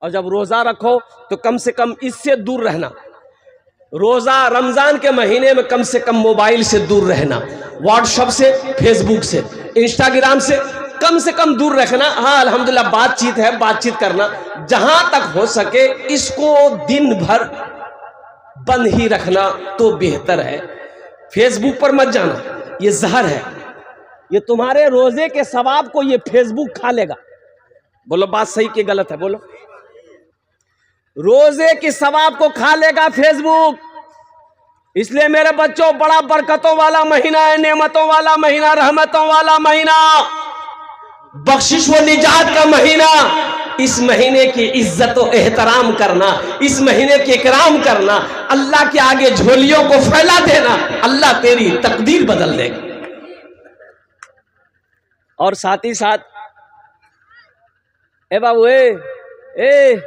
और जब रोज़ा रखो तो कम से कम इससे दूर रहना। रोज़ा रमज़ान के महीने में कम से कम मोबाइल से दूर रहना, व्हाट्सएप से, फेसबुक से, इंस्टाग्राम से कम दूर रखना। हाँ अल्हम्दुलिल्लाह बातचीत है, बातचीत करना, जहां तक हो सके इसको दिन भर बंद ही रखना तो बेहतर है। फेसबुक पर मत जाना, ये जहर है, ये तुम्हारे रोजे के सवाब को ये फेसबुक खा लेगा। बोलो बात सही कि गलत है? बोलो। रोजे के सवाब को खा लेगा फेसबुक। इसलिए मेरे बच्चों, बड़ा बरकतों वाला महीना है, नेमतों वाला महीना, रहमतों वाला महीना, बख्शिश व निजात का महीना। इस महीने की इज्जत व एहतराम करना, इस महीने की इकराम करना, अल्लाह के आगे झोलियों को फैला देना, अल्लाह तेरी तकदीर बदल देगा। और साथ ही साथ ए बाबू ए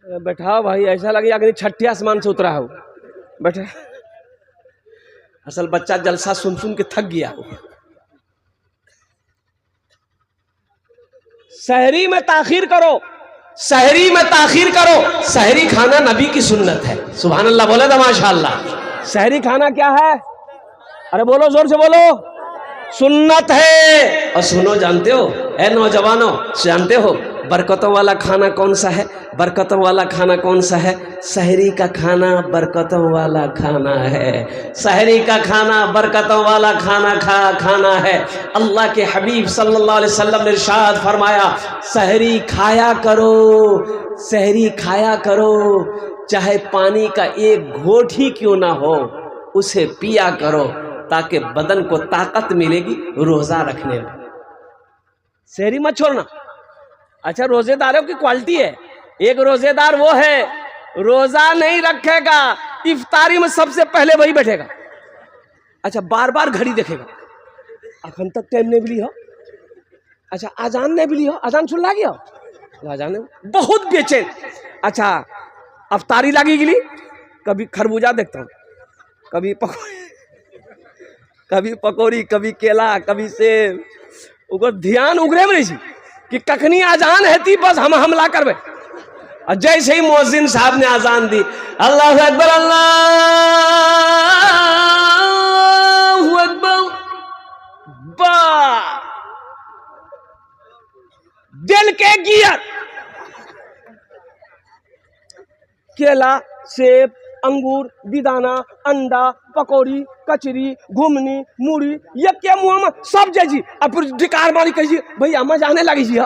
बैठाओ भाई, ऐसा लगेगा कि छठे आसमान से उतरा हो। बैठे, असल बच्चा जलसा सुन सुन के थक गया हो। सहरी में ताखीर करो, सहरी में ताखीर करो। सहरी खाना नबी की सुन्नत है। सुभान अल्लाह बोले तो माशाअल्लाह। सहरी खाना क्या है? अरे बोलो, जोर से बोलो। सुन्नत है। और सुनो, जानते हो ए नौजवानों, जानते हो बरकतों वाला खाना कौन सा है? बरकतों वाला खाना कौन सा है? सहरी का खाना बरकतों वाला खाना है। सहरी का खाना बरकतों वाला खाना है। अल्लाह के हबीब सल्लल्लाहु अलैहि वसल्लम ने इरशाद फरमाया, सहरी खाया करो, सहरी खाया करो, चाहे पानी का एक घोंट ही क्यों ना हो, उसे पिया करो, ताकि बदन को ताकत मिलेगी रोजा रखने में। सहरी मत छोड़ना। अच्छा, रोजेदारों की क्वालिटी है। एक रोजेदार वो है, रोजा नहीं रखेगा, इफ्तारी में सबसे पहले वही बैठेगा। अच्छा, बार बार घड़ी देखेगा, अखन तक टाइम नहीं मिली हो। अच्छा, आजान नहीं मिली हो, आजान सुन लागी हो, आजान बहुत बेचैन। अच्छा, अफ्तारी लागी गिली, कभी खरबूजा देखता हूँ, कभी पकौड़ी, कभी केला, कभी सेब। ऊपर ध्यान उगरे में नहीं कि कखनी आजान है थी, बस हम हमला करबे। और जैसे ही मुअज्जिन साहब ने आजान दी, अल्लाहु अकबर, अल्लाहु अकबर, दिल के गियर, केला, सेब, अंगूर, बिदाना, अंडा, पकौड़ी, कचरी, घुमनी, मूड़ी, ये क्या मुँह में सब जैसी। अब फिर ढिकार मारी कही भैया मजा आने लगी जी।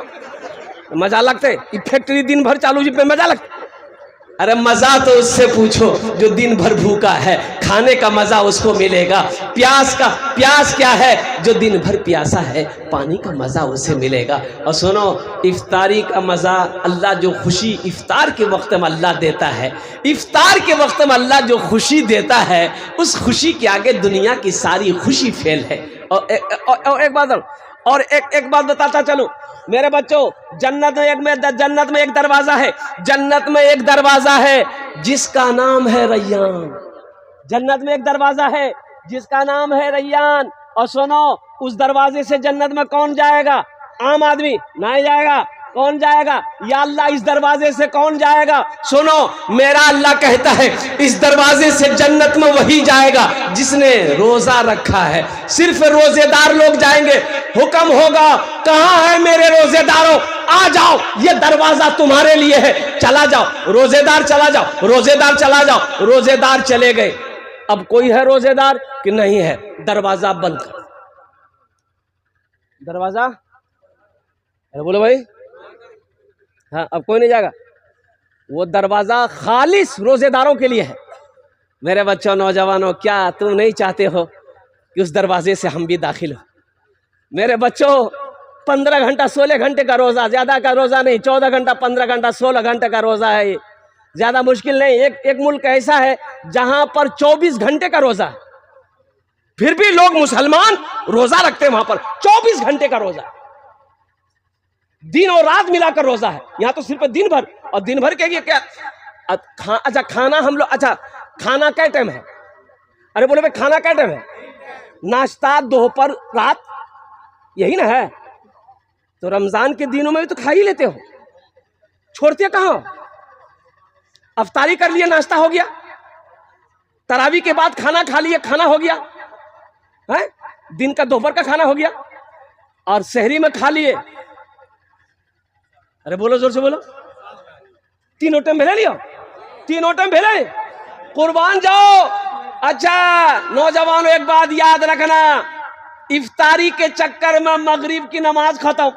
मजा लगते फैक्ट्री दिन भर चालू जी पे मजा लगता। अरे मजा तो उससे पूछो जो दिन भर भूखा है, खाने का मजा उसको मिलेगा। प्यास क्या है? जो दिन भर प्यासा है, पानी का मजा उसे मिलेगा। और सुनो, इफ्तारी का मजा, अल्लाह जो खुशी इफ्तार के वक्त में अल्लाह देता है, इफ्तार के वक्त में अल्लाह जो खुशी देता है, उस खुशी के आगे दुनिया की सारी खुशी फेल है। और एक बात बताता चलूं मेरे बच्चों, जन्नत में एक दरवाजा है, जन्नत में एक दरवाजा है जिसका नाम है रैयान। जन्नत में एक दरवाजा है जिसका नाम है रैयान। और सुनो, उस दरवाजे से जन्नत में कौन जाएगा? आम आदमी नहीं जाएगा। कौन जाएगा? या अल्लाह, इस दरवाजे से कौन जाएगा? सुनो, मेरा अल्लाह कहता है इस दरवाजे से जन्नत में वही जाएगा जिसने रोजा रखा है। सिर्फ रोजेदार लोग जाएंगे। हुक्म होगा, कहां है मेरे रोजेदारों, आ जाओ, ये दरवाजा तुम्हारे लिए है, चला जाओ। रोजेदार चला जाओ, रोजेदार चला जाओ। रोजेदार चले गए। अब कोई है रोजेदार कि नहीं है? दरवाजा बंद कर, दरवाजा। अरे बोलो भाई, हाँ, अब कोई नहीं जाएगा। वो दरवाजा खालिस रोजेदारों के लिए है। मेरे बच्चों, नौजवानों, क्या तुम नहीं चाहते हो कि उस दरवाजे से हम भी दाखिल हो? मेरे बच्चों, 15 घंटा 16 घंटे का रोजा, ज्यादा का रोजा नहीं, 14 घंटा 15 घंटा 16 घंटे का रोजा है। ये ज्यादा मुश्किल नहीं। एक मुल्क ऐसा है जहां पर 24 घंटे का रोजा है, फिर भी लोग मुसलमान रोजा रखते हैं। वहां पर 24 घंटे का रोजा, दिन और रात मिलाकर रोजा है। यहाँ तो सिर्फ दिन भर, और दिन भर के क्या? अच्छा, खाना हम लोग, अच्छा खाना क्या टाइम है? अरे बोले भाई, खाना क्या टाइम है? नाश्ता, दोपहर, रात, यही ना है। तो रमजान के दिनों में भी तो खा ही लेते हो। छोड़ते कहाँ? अफ्तारी कर लिए, नाश्ता हो गया, तरावी के बाद खाना खा लिए, खाना हो गया है, दिन का दोपहर का खाना हो गया, और शहरी में खा लिए। अरे बोलो, जोर से बोलो, तीनों टाइम भेले लियो, तीनों टाइम भेले, कुर्बान जाओ। अच्छा नौजवानों, एक बात याद रखना, इफ्तारी के चक्कर में मगरिब की नमाज खत्म।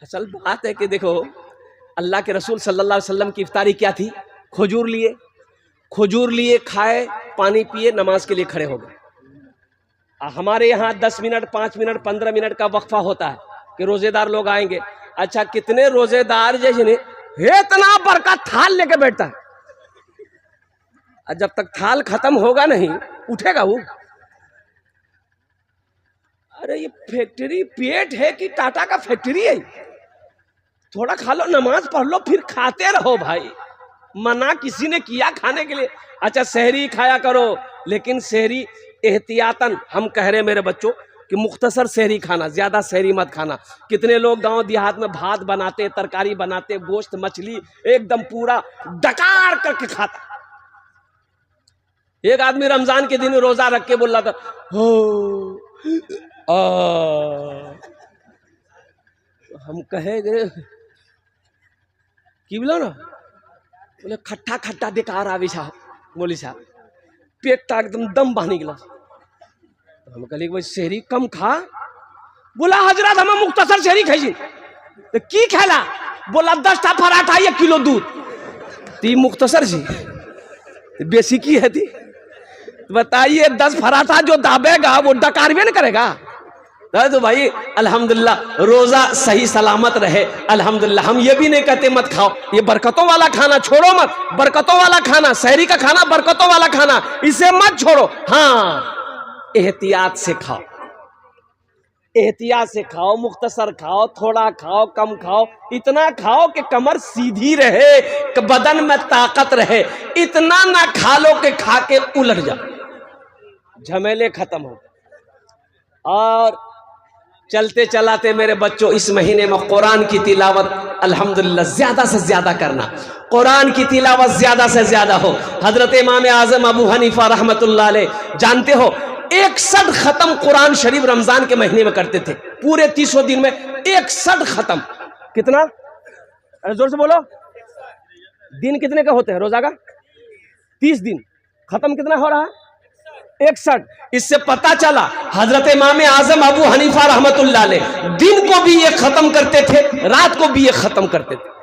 असल बात है कि देखो, अल्लाह के रसूल सल्लल्लाहु अलैहि वसल्लम की इफ्तारी क्या थी? खजूर लिए, खजूर लिए, खाए, पानी पिए, नमाज के लिए खड़े हो गए। हमारे यहाँ 10 मिनट, 5 मिनट, 15 मिनट का वक्फा होता है कि रोजेदार लोग आएंगे। अच्छा कितने रोजेदार जैसे इतना बड़का थाल लेके बैठता है, जब तक थाल खत्म होगा नहीं उठेगा वो। अरे ये फैक्ट्री पेट है कि टाटा का फैक्ट्री है? थोड़ा खा लो, नमाज पढ़ लो, फिर खाते रहो भाई। मना किसी ने किया खाने के लिए? अच्छा सहरी खाया करो, लेकिन सहरी एहतियातन, हम कह रहे हैं मेरे बच्चों कि मुख्तसर सहरी खाना, ज्यादा सहरी मत खाना। कितने लोग गांव देहात में भात बनाते, तरकारी बनाते, गोश्त मछली एकदम पूरा डकार करके खाता। एक आदमी रमजान के दिन रोजा रख के बोल रहा था, हो हम कहे गए कि बोलो ना, बोले खट्टा खट्टा बेकार आवी साहब, बोली साहब पेट एकदम दम बहनी गिला। तो हम कहली भाई शहरी कम खा। बोला हजरत हम मुख्तसर शहरी खाई। तो की खेला? बोला 10 टा पराठा 1 किलो दूध। ती मुख्तसर जी बेसी की है थी? बताइए 10 पराठा जो दाबेगा वो डकार भी नहीं करेगा। तो भाई अल्हम्दुलिल्लाह रोजा सही सलामत रहे, अल्हम्दुलिल्लाह। हम ये भी नहीं कहते मत खाओ, ये बरकतों वाला खाना छोड़ो मत, बरकतों वाला खाना, सहरी का खाना बरकतों वाला खाना, इसे मत छोड़ो। हाँ एहतियात से खाओ, एहतियात से खाओ, मुख्तसर खाओ, थोड़ा खाओ, कम खाओ, इतना खाओ कि कमर सीधी रहे, कि बदन में ताकत रहे। इतना ना खा लो कि खा के उलट जाओ, झमेले खत्म हो। और चलते चलाते मेरे बच्चों, इस महीने में कुरान की तिलावत अल्हम्दुलिल्लाह ज्यादा से ज्यादा करना, कुरान की तिलावत ज्यादा से ज्यादा हो। हजरत इमाम आजम अबू हनीफा रहमतुल्लाह अलैह जानते हो 61 खत्म कुरान शरीफ रमजान के महीने में करते थे। पूरे 30 दिन में 61 खत्म। कितना? अरे जोर से बोलो, दिन कितने का होते हैं रोजा का? 30 दिन, खत्म कितना हो रहा है? 61। इससे पता चला हजरत इमाम आजम अबू हनीफा रहमतुल्लाह अलैह दिन को भी ये खत्म करते थे, रात को भी ये खत्म करते थे।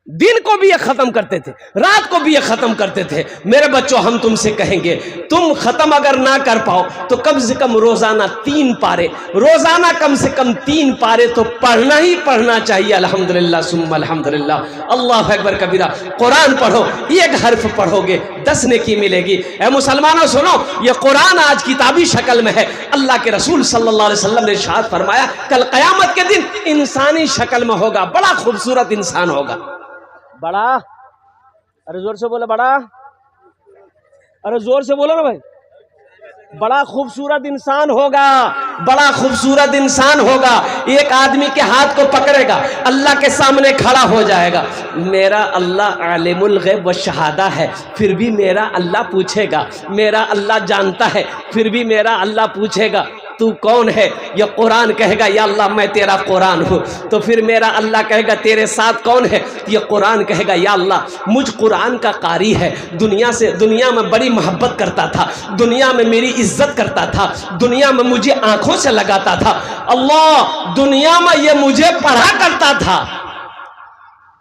दिन को भी ये खत्म करते थे, रात को भी ये खत्म करते थे। मेरे बच्चों हम तुमसे कहेंगे, तुम खत्म अगर ना कर पाओ तो कम से कम रोजाना 3 पारे, रोजाना कम से कम 3 पारे तो पढ़ना ही पढ़ना चाहिए। अल्हम्दुलिल्लाह सुम्मा अल्हम्दुलिल्लाह, अल्लाह अकबर कबीरा। कुरान पढ़ो, 1 हर्फ पढ़ोगे 10 नेकी मिलेगी। ऐ मुसलमानों सुनो, ये कुरान आज किताबी शक्ल में है। अल्लाह के रसूल सल्लल्लाहु अलैहि वसल्लम ने इरशाद फरमाया, कल क़यामत के दिन इंसानी शक्ल में होगा, बड़ा खूबसूरत इंसान होगा। बड़ा, अरे जोर से बोलो बड़ा, अरे जोर से बोलो ना भाई, बड़ा खूबसूरत इंसान होगा, बड़ा खूबसूरत इंसान होगा। एक आदमी के हाथ को पकड़ेगा, अल्लाह के सामने खड़ा हो जाएगा। मेरा अल्लाह आलिमुल गैब व शहादा है, फिर भी मेरा अल्लाह पूछेगा। मेरा अल्लाह जानता है, फिर भी मेरा अल्लाह पूछेगा तू कौन है? ये कुरान कहेगा या अल्लाह मैं तेरा कुरान हूँ। तो फिर मेरा अल्लाह कहेगा तेरे साथ कौन है? ये कुरान कहेगा या अल्लाह मुझ कुरान का कारी है, दुनिया में बड़ी मोहब्बत करता था, दुनिया में मेरी इज्जत करता था, दुनिया में मुझे आंखों से लगाता था। अल्लाह दुनिया में ये मुझे पढ़ा करता था,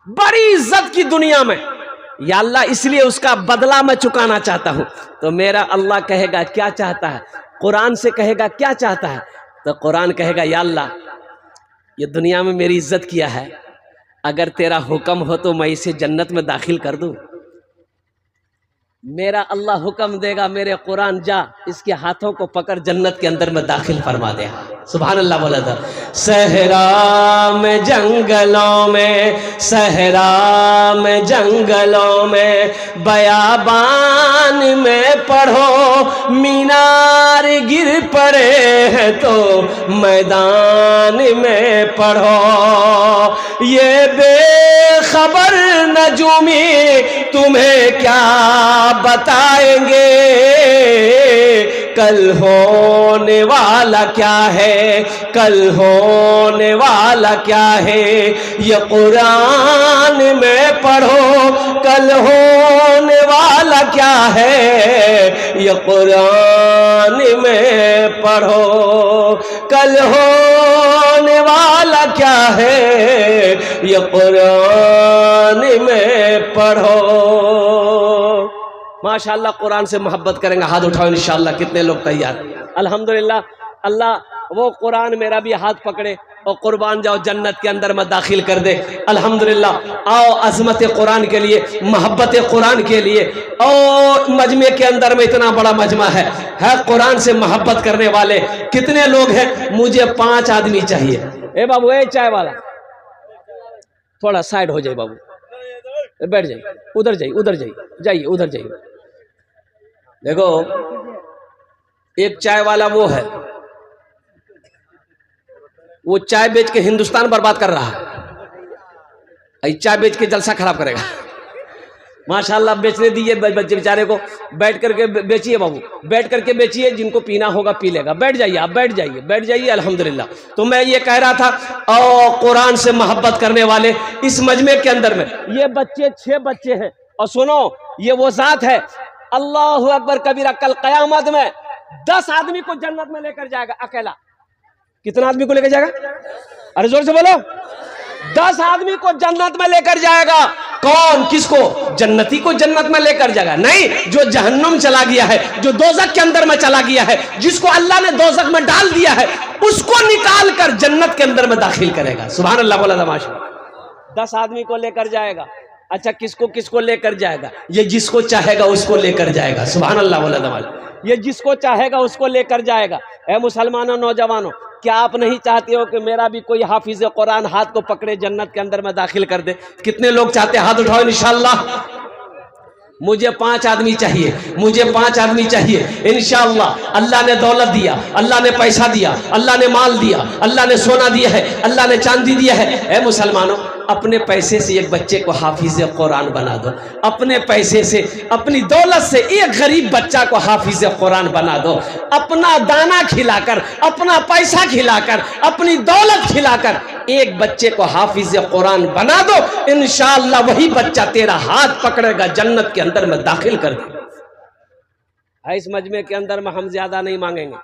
बड़ी इज्जत की दुनिया में, या अल्लाह इसलिए उसका बदला मैं चुकाना चाहता हूँ। तो मेरा अल्लाह कहेगा क्या चाहता है? कुरान से कहेगा क्या चाहता है? तो कुरान कहेगा या अल्लाह ये दुनिया में मेरी इज्जत किया है, अगर तेरा हुक्म हो तो मैं इसे जन्नत में दाखिल कर दूं। मेरा अल्लाह हुक्म देगा, मेरे कुरान जा इसके हाथों को पकड़ जन्नत के अंदर में दाखिल फरमा दे। सुभान अल्लाह बोला था। सहरा में जंगलों में, सहरा में जंगलों में, बयाबान में पढ़ो, मीनार गिर पड़े हैं तो मैदान में पढ़ो। ये बेखबर नजूमी तुम्हें क्या बताएंगे, कल होने वाला क्या है, कल होने वाला क्या है। ये कुरान में पढ़ो, कल होने वाला क्या है। ये कुरान में पढ़ो, कल होने वाला क्या है। ये कुरान में पढ़ो। माशाअल्लाह कुरान से मोहब्बत करेंगे, हाथ उठाओ इंशाअल्लाह। कितने लोग तैयार? अल्हम्दुलिल्लाह। अल्लाह वो कुरान मेरा भी हाथ पकड़े और कुर्बान जाओ जन्नत के अंदर में दाखिल कर दे। अल्हम्दुलिल्लाह। आओ अज़मत कुरान के लिए, मोहब्बत कुरान के लिए। और मजमे के अंदर में इतना बड़ा मजमा है कुरान से मोहब्बत करने वाले कितने लोग हैं? मुझे 5 आदमी चाहिए। ए बाबू, ए चाय वाला थोड़ा साइड हो जाए बाबू, बैठ जाइए, उधर जाइए, उधर जाइए, जाइए उधर जाइए। देखो एक चाय वाला वो है, वो चाय बेच के हिंदुस्तान बर्बाद कर रहा है। चाय बेच के जलसा खराब करेगा। माशाल्लाह बेचने दीजिए बच्चे बेचारे को, बैठ करके बेचिए बाबू, बैठ करके बेचिए, जिनको पीना होगा पी लेगा। बैठ जाइए आप, बैठ जाइए, बैठ जाइए। अल्हम्दुलिल्लाह। तो मैं ये कह रहा था, और कुरान से मोहब्बत करने वाले इस मजमे के अंदर में ये बच्चे 6 बच्चे हैं। और सुनो, ये वो जात है, अल्लाहु अकबर कबीरा, कल कयामत में 10 आदमी को जन्नत में लेकर जाएगा अकेला। कितना आदमी को लेकर जाएगा? अरे जोर से बोलो। 10 आदमी को जन्नत में लेकर जाएगा। कौन? किसको? जन्नती को जन्नत में लेकर जाएगा? नहीं, जो जहन्नुम चला गया है, जो दोजख के अंदर में चला गया है, जिसको अल्लाह ने दोजख में डाल दिया है, उसको निकाल कर जन्नत के अंदर में दाखिल करेगा। सुभान अल्लाह बोला था। माशाअल्लाह। 10 आदमी को लेकर जाएगा। अच्छा, किसको किसको लेकर जाएगा? ये जिसको चाहेगा उसको लेकर जाएगा। सुभान अल्लाह बोला था। ये जिसको चाहेगा उसको लेकर जाएगा। ए मुसलमानों, नौजवानों, क्या आप नहीं चाहते हो कि मेरा भी कोई हाफिज कुरान हाथ को पकड़े जन्नत के अंदर में दाखिल कर दे? कितने लोग चाहते हैं? हाथ उठाओ इंशाअल्लाह। मुझे 5 आदमी चाहिए, मुझे 5 आदमी चाहिए इंशाअल्लाह। अल्लाह ने दौलत दिया, अल्लाह ने पैसा दिया, अल्लाह ने माल दिया, अल्लाह ने सोना दिया है, अल्लाह ने चांदी दिया है। ए मुसलमानों, अपने पैसे से एक बच्चे को हाफिज कुरान बना दो। अपने पैसे से, अपनी दौलत से एक गरीब बच्चा को हाफिज कुरान बना दो। अपना दाना खिलाकर, अपना पैसा खिलाकर, अपनी दौलत खिलाकर एक बच्चे को हाफिज कुरान बना दो। इंशाअल्लाह वही बच्चा तेरा हाथ पकड़ेगा, जन्नत के अंदर में दाखिल कर देगा। इस मजमे के अंदर में हम ज्यादा नहीं मांगेंगे।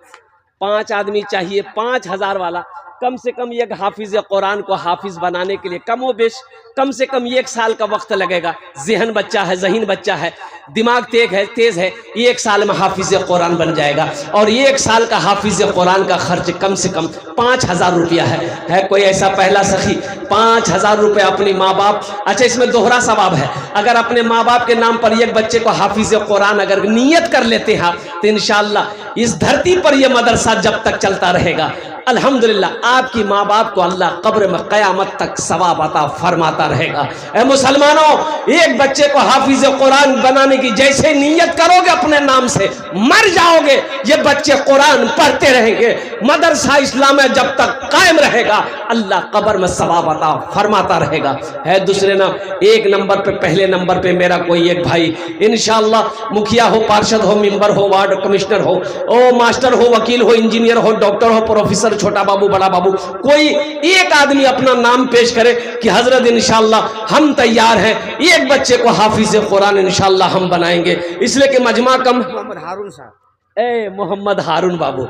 5 आदमी चाहिए, 5000 वाला। कम से कम एक हाफिज कुरान को हाफिज बनाने के लिए कमो बेश कम से कम 1 साल का वक्त लगेगा। जहन बच्चा है, जहीन बच्चा है, दिमाग तेज है। 1 साल में हाफिज कुरान बन जाएगा। और 1 साल का हाफिज कुरान का खर्च कम से कम 5000 रुपया है। कोई ऐसा पहला सखी 5000 रुपया अपनी माँ बाप, अच्छा इसमें दोहरा सवाब है। अगर अपने माँ बाप के नाम पर एक बच्चे को हाफिज कुरान अगर नियत कर लेते हैं तो इंशाअल्लाह इस धरती पर यह मदरसा जब तक चलता रहेगा, अल्हम्दुलिल्लाह आपकी माँ बाप को अल्लाह कब्र में क़यामत तक सवाब अता फरमाता रहेगा। ए मुसलमानों, एक बच्चे को हाफिज कुरान बनाने की जैसे नीयत करोगे अपने नाम से, मर जाओगे, ये बच्चे कुरान पढ़ते रहेंगे। मदरसा इस्लाम जब तक कायम रहेगा, अल्लाह कब्र में सवाब अता फरमाता रहेगा। है दूसरे नाम, 1 नंबर पे, पहले नंबर पे मेरा कोई एक भाई इंशाअल्लाह, मुखिया हो, पार्षद हो, मेंबर हो, वार्ड कमिश्नर हो, ओ मास्टर हो, वकील हो, इंजीनियर हो, डॉक्टर हो, प्रोफेसर, छोटा बाबू, बड़ा बाबू, कोई एक आदमी अपना नाम पेश करे कि हजरत इंशाअल्लाह हम तैयार हैं, एक बच्चे को हाफिज कुरान इंशाअल्लाह हम बनाएंगे। इसलिए कि मजमा कम। मोहम्मद हारून साहब, ए मोहम्मद हारून बाबू,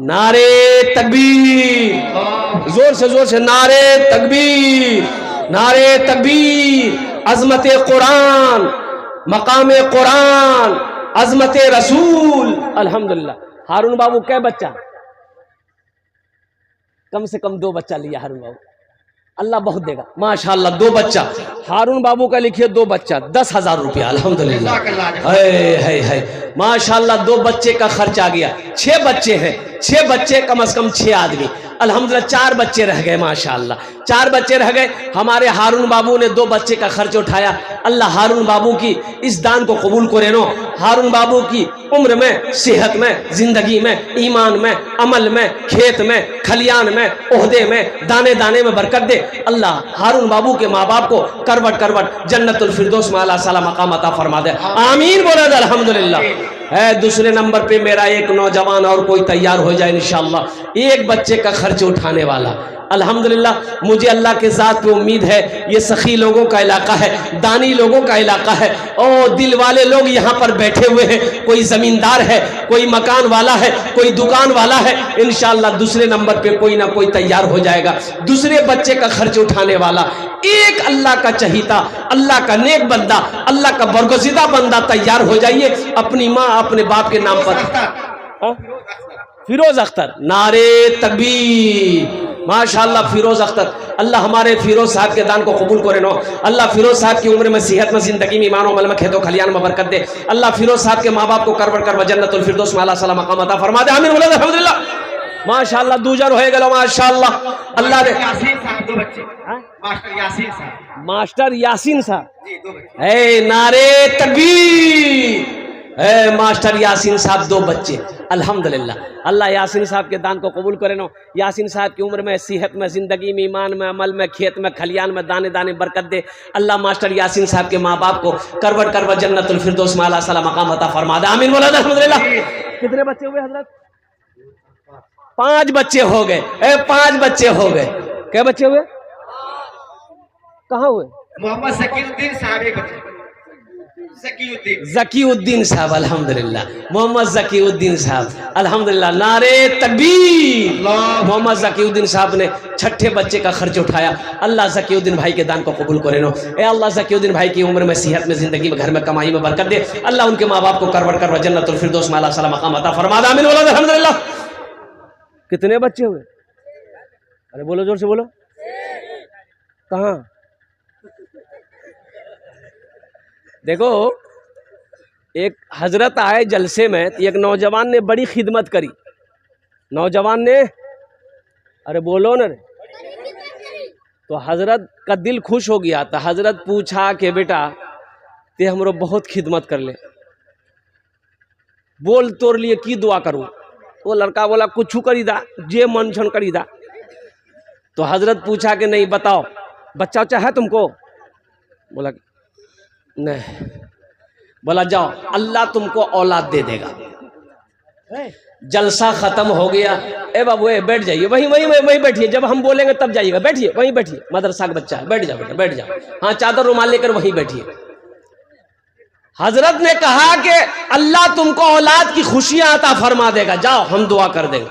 नारे तकबीर, जोर से नारे तकबीर, नारे तकबीर। अजमत कुरान, मकाम कुरान, अजमत रसूल। अल्हम्दुलिल्लाह। हारून बाबू क्या बच्चा? कम से कम 2 बच्चा लिया हारून बाबू। अल्लाह बहुत देगा माशाल्लाह। 2 बच्चा हारून बाबू का लिखिए, 2 बच्चा 10,000 रुपया अल्हम्दुलिल्लाह। है माशाल्लाह 2 बच्चे का खर्च आ गया। 6 बच्चे हैं, 6 बच्चे कम से कम 6 आदमी अल्हम्दुलिल्लाह। 4 बच्चे रह गए माशाल्लाह, 4 बच्चे रह गए। हमारे हारून बाबू ने 2 बच्चे का खर्च उठाया। अल्लाह हारून बाबू की इस दान को कबूल करे नो। हारून बाबू की उम्र में, सेहत में, जिंदगी में, ईमान में, अमल में, खेत में, खलियान में, ओहदे में, दाने दाने में बरकत दे। अल्लाह हारून बाबू के माँ बाप को करवट करवट जन्नतुल फिरदौस में अल्लाह सला मकाम अता फरमा दे। आमीन बोला अल्हम्दुलिल्लाह। है दूसरे नंबर पे मेरा एक नौजवान और कोई तैयार हो जाए इंशाअल्लाह, 1 बच्चे का खर्च उठाने वाला। अल्हम्दुलिल्लाह मुझे अल्लाह के ज़ात पे उम्मीद है, ये सखी लोगों का इलाका है, दानी लोगों का इलाका है, और दिल वाले लोग यहाँ पर बैठे हुए हैं। कोई ज़मींदार है, कोई मकान वाला है, कोई दुकान वाला है। इंशाअल्लाह दूसरे नंबर पे कोई ना कोई तैयार हो जाएगा, दूसरे बच्चे का खर्च उठाने वाला। एक अल्लाह का चहीता, अल्लाह का नेक बंदा, अल्लाह का बरगुज़िदा बंदा तैयार हो जाइए अपनी माँ अपने बाप के नाम पर। फिरोज अख्तर, नारे तकबीर माशाअल्लाह। फिरोज अख्तर, अल्लाह हमारे फिरोज साहब के दान को कबूल करे नो। अल्लाह फिरोज साहब की उम्र में, सेहत में, जिंदगी में, ईमान अमल में, खेतों खलियान में बरकत दे। अल्लाह फिरोज साहब के माँ बाप को करवट कर जन्नतुल फिरदौस में अल्लाह सला मकाम अता फरमा दे। आमीन बोला अल्हम्दुलिल्लाह। माशाअल्लाह दूजर हो गए माशाअल्लाह। अल्लाह दे मास्टर यासीन साहब, है नारे तकबीर। मास्टर यासीन साहब 2 बच्चे अल्हम्दुलिल्लाह। अल्लाह यासीन साहब के दान को कबूल करे नो। यासीन साहब की उम्र में, सेहत में, जिंदगी में, ईमान में, अमल में, खेत में, खलियान में, दाने दाने बरकत दे। अल्लाह मास्टर यासीन साहब के माँ बाप को करवट करवट जन्नतुल फिरदौस में अल्लाह सला मकाम अता फरमा दे। आमीन बोला अल्हम्दुलिल्लाह। कितने बच्चे हुए हजरत? 5 बच्चे हो गए। 5 बच्चे हो गए। क्या बच्चे हुए? कहाँ हुए? मोहम्मद ज़कीउद्दीन साहब, एक बच्चे ज़कीउद्दीन साहब अल्हम्दुलिल्लाह। मोहम्मद ज़कीउद्दीन साहब अल्हम्दुलिल्लाह। नारे तकबीर। मोहम्मद ज़कीउद्दीन साहब ने 6ठे बच्चे का खर्च उठाया। अल्लाह ज़कीउद्दीन भाई के दान को कबूल करे नो। ए अल्लाह ज़कीउद्दीन भाई की उम्र में, सेहत में, जिंदगी में, घर में, कमाई में बरकत दे। अल्लाह उनके माँ बाप को करवट कर जन्नतुल फिरदौस में अल्लाह सला मकाम अता फरमा दे। आमीन बोलो अल्हम्दुलिल्लाह। कितने बच्चे हुए? अरे बोलो जोर से बोलो। कहाँ? देखो, एक हजरत आए जलसे में, एक नौजवान ने बड़ी खिदमत करी। नौजवान ने, अरे बोलो ना, तो हजरत का दिल खुश हो गया। तो हजरत पूछा कि बेटा ते हमरो बहुत खिदमत कर ले, बोल तोर लिए की दुआ करूं? वो लड़का बोला कुछ करी दा, जे मन छन करी दा। तो हजरत पूछा कि नहीं बताओ, बच्चा उच्चा है तुमको? बोला नहीं। बोला जाओ, अल्लाह तुमको औलाद दे देगा। जलसा खत्म हो गया। ए बाबू ए बैठ जाइए, वहीं बैठिए, जब हम बोलेंगे तब जाइएगा। बैठिए, वहीं बैठिए, मदरसा का बच्चा है, बैठ जाओ बेटा, बैठ जाओ। हाँ, चादर रुमाल लेकर वहीं बैठिए। हजरत ने कहा कि अल्लाह तुमको औलाद की खुशियां अता फरमा देगा, जाओ हम दुआ कर देंगे।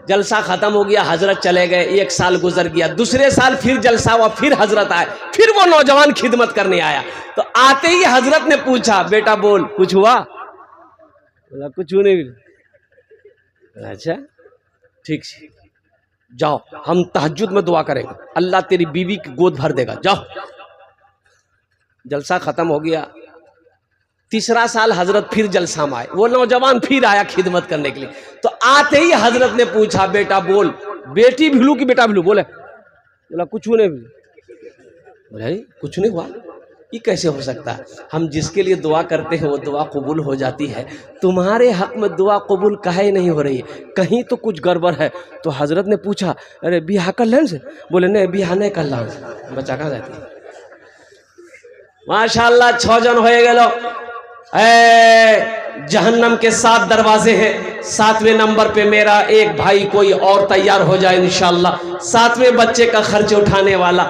जलसा खत्म हो गया, हजरत चले गए। 1 साल गुजर गया, दूसरे साल फिर जलसा हुआ, फिर हजरत आए, फिर वो नौजवान खिदमत करने आया। तो आते ही हजरत ने पूछा बेटा बोल कुछ हुआ? बोला कुछ नहीं। अच्छा ठीक है, जाओ हम तहज्जुद में दुआ करेंगे, अल्लाह तेरी बीवी की गोद भर देगा, जाओ। जलसा खत्म हो गया। तीसरा साल हजरत फिर जलसा में आए, वो नौजवान फिर आया खिदमत करने के लिए। तो आते ही हजरत ने पूछा बेटा बोल, बेटी भिलू की बेटा भिलू? बोले बोला कुछ नहीं। बोले कुछ नहीं हुआ, ये कैसे हो सकता है? हम जिसके लिए दुआ करते हैं वो दुआ कबूल हो जाती है, तुम्हारे हक में दुआ कबूल काहे नहीं हो रही है? कहीं तो कुछ गड़बड़ है। तो हजरत ने पूछा अरे बिहा कर लें से? बोले नहीं बिहा नहीं कर ला। बच्चा कहाँ जाती है? माशाल्लाह 6 जन हो गए। जहन्नम के 7 दरवाजे हैं, 7वें नंबर पे मेरा एक भाई कोई और तैयार हो जाए इंशाअल्लाह, 7वें बच्चे का खर्च उठाने वाला।